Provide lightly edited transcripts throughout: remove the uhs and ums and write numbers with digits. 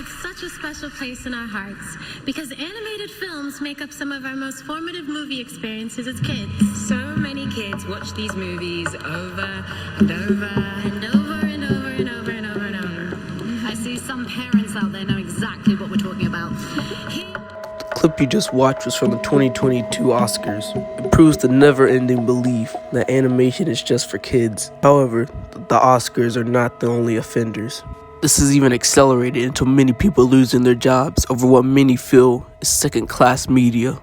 hold such a special place in our hearts because animated films make up some of our most formative movie experiences as kids. So many kids watch these movies over and over And over and over and over and over and over. I see some parents out there know exactly what we're talking about. The clip you just watched was from the 2022 Oscars. It proves the never-ending belief that animation is just for kids. However, the Oscars are not the only offenders. This is even accelerated until many people losing their jobs over what many feel is second-class media.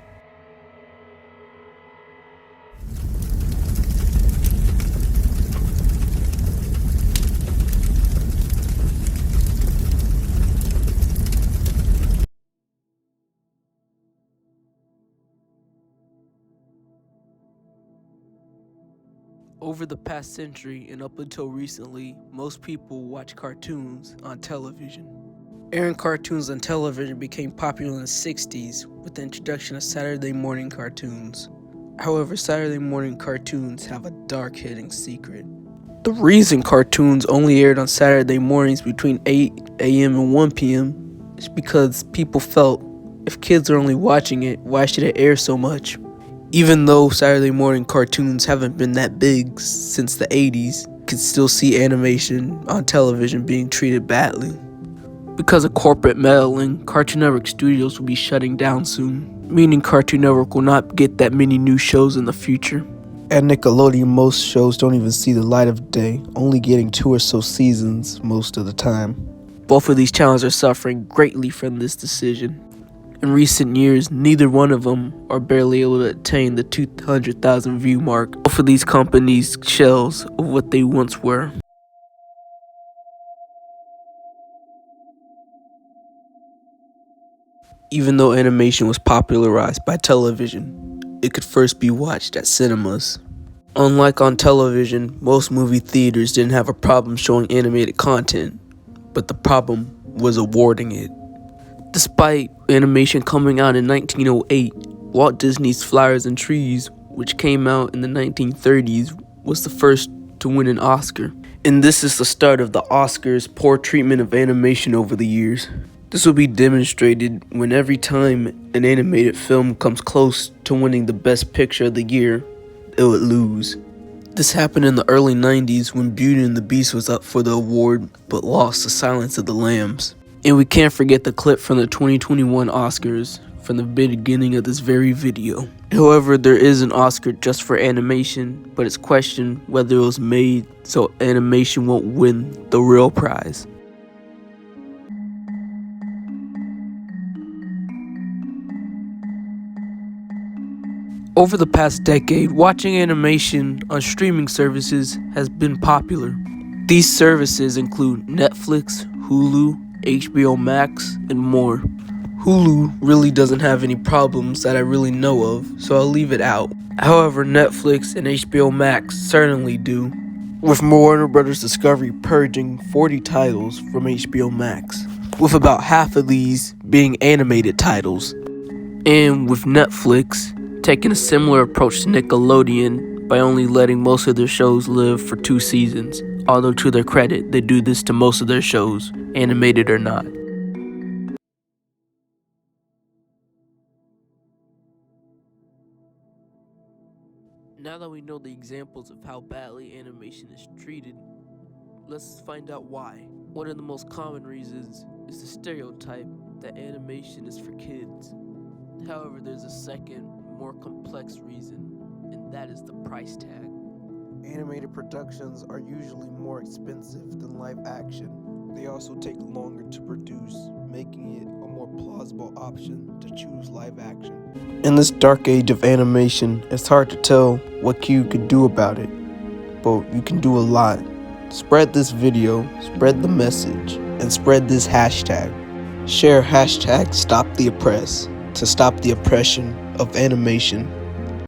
Over the past century and up until recently, most people watch cartoons on television. Airing cartoons on television became popular in the 60s with the introduction of Saturday morning cartoons. However, Saturday morning cartoons have a dark hidden secret. The reason cartoons only aired on Saturday mornings between 8 a.m. and 1 p.m. is because people felt if kids are only watching it, why should it air so much? Even though Saturday morning cartoons haven't been that big since the 80s, you can still see animation on television being treated badly. Because of corporate meddling, Cartoon Network studios will be shutting down soon, meaning Cartoon Network will not get that many new shows in the future. At Nickelodeon, most shows don't even see the light of day, only getting 2 or so seasons most of the time. Both of these channels are suffering greatly from this decision. In recent years, neither one of them are barely able to attain the 200,000 view mark. Both of these companies' shells of what they once were. Even though animation was popularized by television, it could first be watched at cinemas. Unlike on television, most movie theaters didn't have a problem showing animated content, but the problem was awarding it. Despite animation coming out in 1908, Walt Disney's Flowers and Trees, which came out in the 1930s, was the first to win an Oscar. And this is the start of the Oscars' poor treatment of animation over the years. This will be demonstrated when every time an animated film comes close to winning the Best Picture of the year, it would lose. This happened in the early 90s when Beauty and the Beast was up for the award but lost to Silence of the Lambs. And we can't forget the clip from the 2021 Oscars from the beginning of this very video. However, there is an Oscar just for animation, but it's questioned whether it was made so animation won't win the real prize. Over the past decade, watching animation on streaming services has been popular. These services include Netflix, Hulu, HBO Max, and more. Hulu really doesn't have any problems that I really know of, so I'll leave it out. However, Netflix and HBO Max certainly do, with Warner Bros. Discovery purging 40 titles from HBO Max, with about half of these being animated titles. And with Netflix taking a similar approach to Nickelodeon by only letting most of their shows live for 2 seasons. Although to their credit, they do this to most of their shows, animated or not. Now that we know the examples of how badly animation is treated, let's find out why. One of the most common reasons is the stereotype that animation is for kids. However, there's a second, more complex reason, and that is the price tag. Animated productions are usually more expensive than live action. They also take longer to produce, making it a more plausible option to choose live action. In this dark age of animation, it's hard to tell what you could do about it, but you can do a lot. Spread this video, spread the message, and spread this hashtag. Share hashtag stoptheoppress to stop the oppression of animation